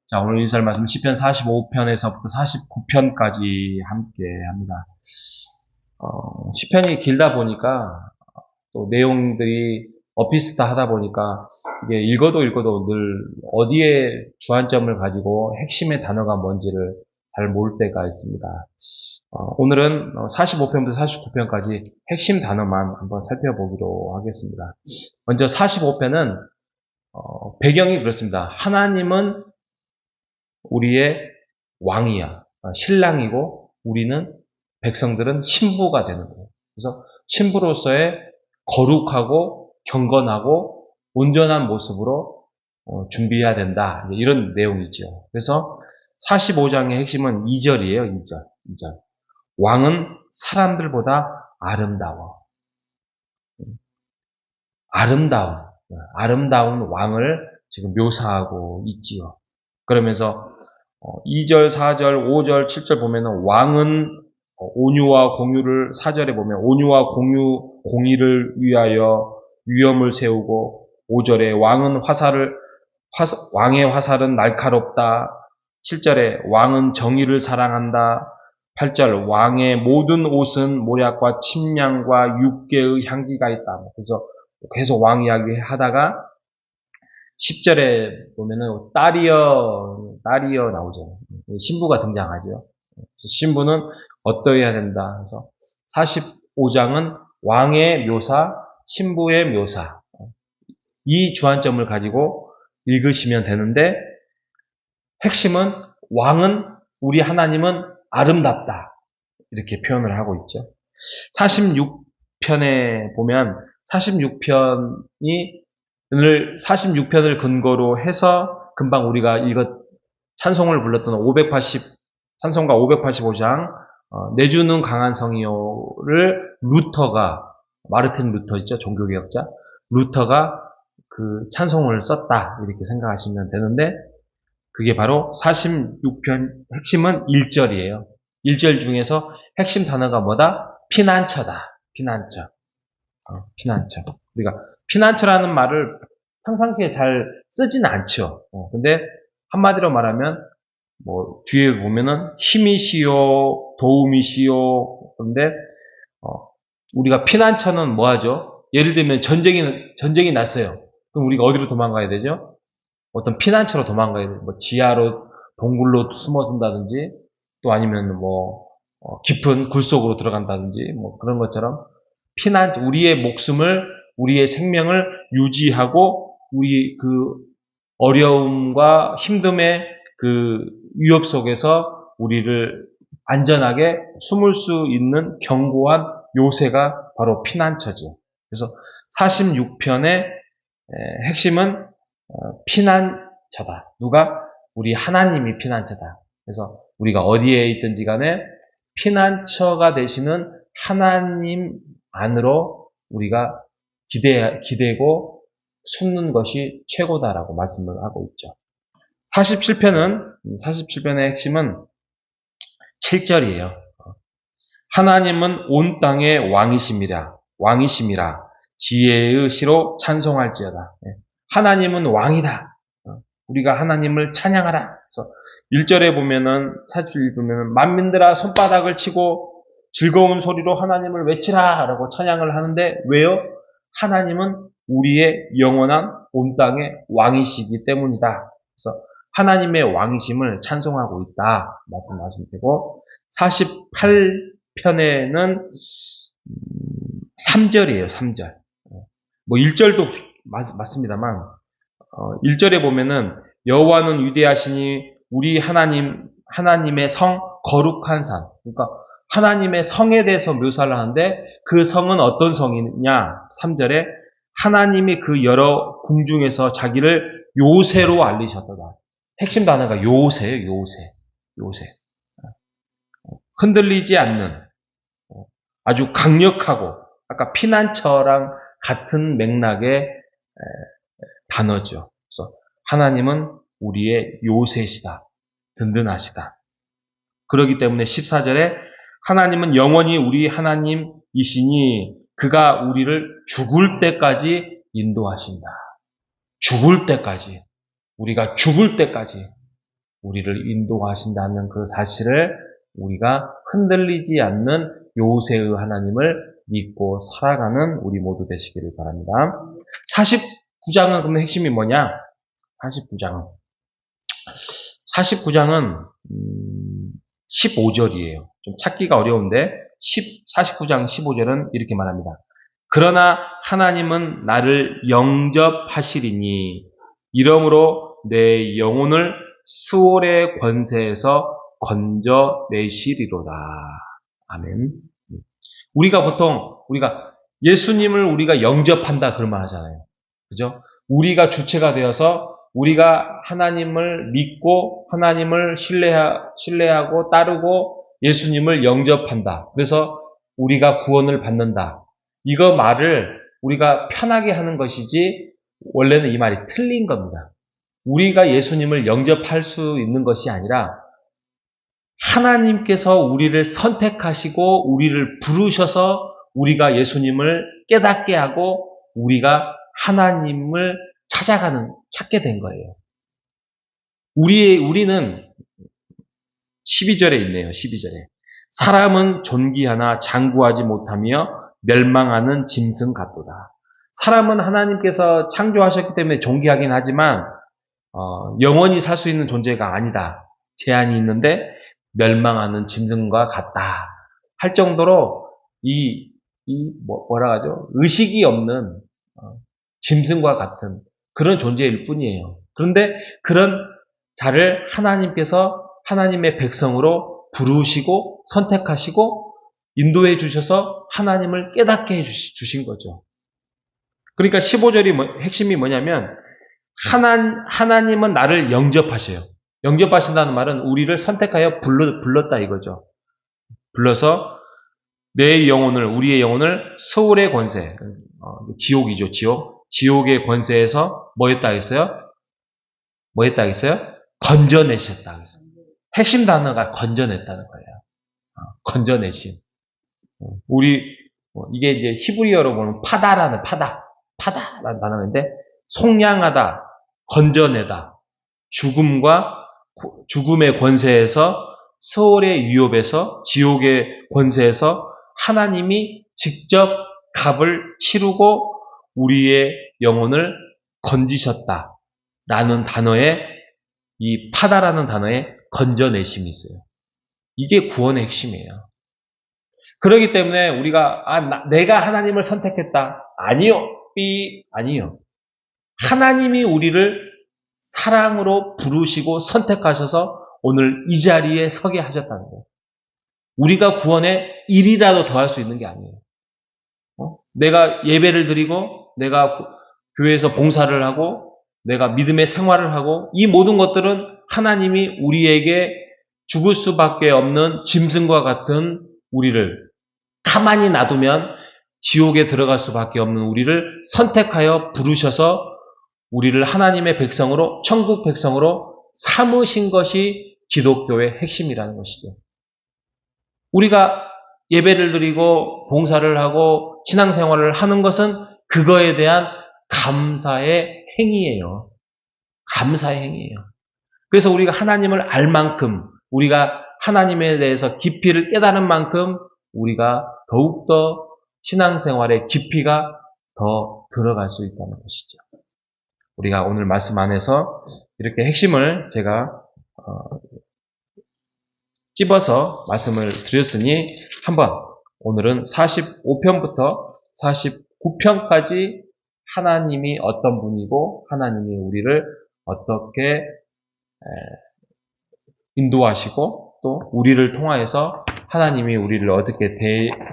자, 오늘 인사할 말씀 시편 45편에서부터 49편까지 함께 합니다. 시편이 길다 보니까 또 내용들이 비슷하다 보니까 이게 읽어도 늘 어디에 주안점을 가지고 핵심의 단어가 뭔지를 잘 모를 때가 있습니다. 오늘은 45편부터 49편까지 핵심 단어만 한번 살펴보기로 하겠습니다. 먼저 45편은 배경이 그렇습니다. 하나님은 우리의 왕이야. 신랑이고 우리는 백성들은 신부가 되는 거예요. 그래서 신부로서의 거룩하고 경건하고 온전한 모습으로 준비해야 된다. 이런 내용이죠. 그래서 45장의 핵심은 2절이에요. 2절. 왕은 사람들보다 아름다워. 아름다운 왕을 지금 묘사하고 있지요. 그러면서 2절, 4절, 5절, 7절 보면은 왕은 온유와 공유를 4절에 보면 온유와 공의를 위하여 위엄을 세우고 5절에 왕의 화살은 날카롭다. 7절에 왕은 정의를 사랑한다. 8절 왕의 모든 옷은 모략과 침량과 육개의 향기가 있다. 그래서 계속 왕 이야기 하다가 10절에 보면은 딸이여 나오죠. 신부가 등장하죠. 신부는 어떠해야 된다. 그래서 45장은 왕의 묘사, 신부의 묘사. 이 주안점을 가지고 읽으시면 되는데 핵심은 왕은 우리 하나님은 아름답다. 이렇게 표현을 하고 있죠. 46편에 보면 46편을 근거로 해서 금방 우리가 찬송을 불렀던 찬송가 585장 내주는 강한 성이요를 마르틴 루터 있죠. 종교개혁자. 루터가 그 찬송을 썼다. 이렇게 생각하시면 되는데 그게 바로 46편 핵심은 1절이에요. 1절 중에서 핵심 단어가 뭐다? 피난처다. 피난처. 우리가 피난처라는 말을 평상시에 잘 쓰진 않죠. 근데 한마디로 말하면 뒤에 보면은 힘이시요, 도움이시요. 그런데 우리가 피난처는 뭐 하죠? 예를 들면 전쟁이 났어요. 그럼 우리가 어디로 도망가야 되죠? 어떤 피난처로 도망가야 돼요. 지하로 동굴로 숨어든다든지 또 아니면 깊은 굴 속으로 들어간다든지 그런 것처럼 우리의 목숨을 우리의 생명을 유지하고 우리 그 어려움과 힘듦의 그 위협 속에서 우리를 안전하게 숨을 수 있는 견고한 요새가 바로 피난처죠. 그래서 46편의 핵심은 피난처다. 누가? 우리 하나님이 피난처다. 그래서 우리가 어디에 있든지 간에 피난처가 되시는 하나님 안으로 우리가 기대고 숨는 것이 최고다라고 말씀을 하고 있죠. 47편의 핵심은 7절이에요. 하나님은 온 땅의 왕이심이라 지혜의 시로 찬송할지어다. 하나님은 왕이다. 우리가 하나님을 찬양하라. 그래서 1절에 보면은 만민들아 손바닥을 치고 즐거운 소리로 하나님을 외치라 라고 찬양을 하는데 왜요? 하나님은 우리의 영원한 온 땅의 왕이시기 때문이다. 그래서 하나님의 왕이심을 찬송하고 있다 말씀하시면 되고 48편에는 3절이에요. 3절. 1절도 맞습니다만 1절에 보면은 여호와는 위대하시니 우리 하나님의 성 거룩한 산. 그러니까 하나님의 성에 대해서 묘사를 하는데 그 성은 어떤 성이냐? 3절에 하나님이 그 여러 궁중에서 자기를 요새로 알리셨다. 핵심 단어가 요새예요. 요새. 흔들리지 않는 아주 강력하고 아까 피난처랑 같은 맥락의 단어죠. 그래서 하나님은 우리의 요새시다. 든든하시다. 그렇기 때문에 14절에 하나님은 영원히 우리 하나님이시니 그가 우리를 죽을 때까지 인도하신다. 죽을 때까지. 우리가 죽을 때까지. 우리를 인도하신다는 그 사실을 우리가 흔들리지 않는 요새의 하나님을 믿고 살아가는 우리 모두 되시기를 바랍니다. 49장은 그러면 핵심이 뭐냐? 49장은 15절이에요. 좀 찾기가 어려운데 49장 15절은 이렇게 말합니다. 그러나 하나님은 나를 영접하시리니 이러므로 내 영혼을 스올의 권세에서 건져내시리로다. 아멘. 우리가 예수님을 우리가 영접한다 그런 말 하잖아요. 그죠? 우리가 주체가 되어서 우리가 하나님을 믿고 하나님을 신뢰하고 따르고 예수님을 영접한다. 그래서 우리가 구원을 받는다. 이거 말을 우리가 편하게 하는 것이지 원래는 이 말이 틀린 겁니다. 우리가 예수님을 영접할 수 있는 것이 아니라 하나님께서 우리를 선택하시고 우리를 부르셔서 우리가 예수님을 깨닫게 하고 우리가 하나님을 찾게 된 거예요. 우리는 12절에 있네요. 12절에. 사람은 존귀하나 장구하지 못하며 멸망하는 짐승 같도다. 사람은 하나님께서 창조하셨기 때문에 존귀하긴 하지만 영원히 살 수 있는 존재가 아니다. 제한이 있는데 멸망하는 짐승과 같다. 할 정도로 뭐라 하죠? 의식이 없는 짐승과 같은 그런 존재일 뿐이에요. 그런데 그런 자를 하나님께서 하나님의 백성으로 부르시고 선택하시고 인도해 주셔서 하나님을 깨닫게 해 주신 거죠. 그러니까 15절이 핵심이 뭐냐면 하나님은 나를 영접하셔요. 영접하신다는 말은 우리를 선택하여 불렀다 이거죠. 불러서 우리의 영혼을 스올의 권세, 지옥이죠, 지옥. 지옥의 권세에서 뭐 했다 하겠어요? 건져내셨다 하겠어요. 핵심 단어가 건져냈다는 거예요. 건져내심. 이게 이제 히브리어로 보면 파다라는 단어인데, 속량하다, 건져내다, 죽음의 권세에서, 스올의 위협에서, 지옥의 권세에서 하나님이 직접 값을 치르고 우리의 영혼을 건지셨다라는 단어에, 이 파다라는 단어에 건져내심이 있어요. 이게 구원의 핵심이에요. 그렇기 때문에 우리가 내가 하나님을 선택했다. 아니요. 하나님이 우리를 사랑으로 부르시고 선택하셔서 오늘 이 자리에 서게 하셨다는 거예요. 우리가 구원에 일이라도 더할 수 있는 게 아니에요. 내가 예배를 드리고 내가 교회에서 봉사를 하고 내가 믿음의 생활을 하고 이 모든 것들은 하나님이 우리에게 죽을 수밖에 없는 짐승과 같은 우리를 가만히 놔두면 지옥에 들어갈 수밖에 없는 우리를 선택하여 부르셔서 우리를 하나님의 백성으로, 천국 백성으로 삼으신 것이 기독교의 핵심이라는 것이죠. 우리가 예배를 드리고 봉사를 하고 신앙생활을 하는 것은 그거에 대한 감사의 행위예요. 감사의 행위예요. 그래서 우리가 하나님을 알 만큼, 우리가 하나님에 대해서 깊이를 깨달은 만큼 우리가 더욱더 신앙생활의 깊이가 더 들어갈 수 있다는 것이죠. 우리가 오늘 말씀 안에서 이렇게 핵심을 제가 찝어서 말씀을 드렸으니 한번 오늘은 45편부터 49편까지 하나님이 어떤 분이고 하나님이 우리를 어떻게 인도하시고 또 우리를 통하여서 하나님이 우리를 어떻게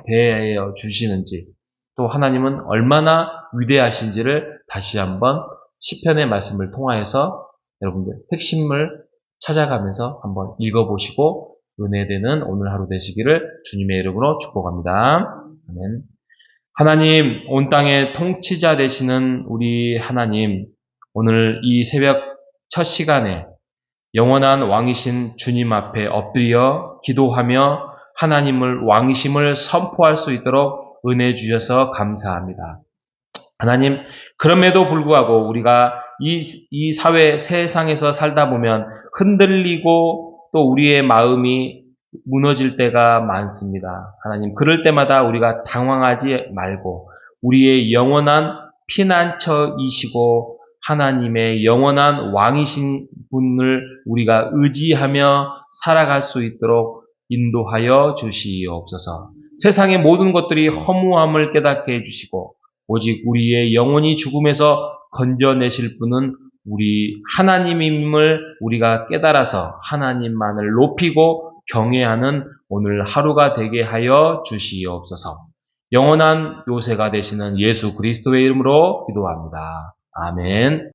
대하여 주시는지 또 하나님은 얼마나 위대하신지를 다시 한번 시편의 말씀을 통하여서 여러분들 핵심을 찾아가면서 한번 읽어보시고 은혜되는 오늘 하루 되시기를 주님의 이름으로 축복합니다. 아멘. 하나님, 온 땅의 통치자 되시는 우리 하나님, 오늘 이 새벽 첫 시간에 영원한 왕이신 주님 앞에 엎드려 기도하며 하나님을 왕이심을 선포할 수 있도록 은혜 주셔서 감사합니다. 하나님, 그럼에도 불구하고 우리가 이 사회 세상에서 살다 보면 흔들리고 또 우리의 마음이 무너질 때가 많습니다. 하나님, 그럴 때마다 우리가 당황하지 말고 우리의 영원한 피난처이시고 하나님의 영원한 왕이신 분을 우리가 의지하며 살아갈 수 있도록 인도하여 주시옵소서. 세상의 모든 것들이 허무함을 깨닫게 해주시고 오직 우리의 영혼이 죽음에서 건져내실 분은 우리 하나님임을 우리가 깨달아서 하나님만을 높이고 경외하는 오늘 하루가 되게 하여 주시옵소서. 영원한 요새가 되시는 예수 그리스도의 이름으로 기도합니다. 아멘.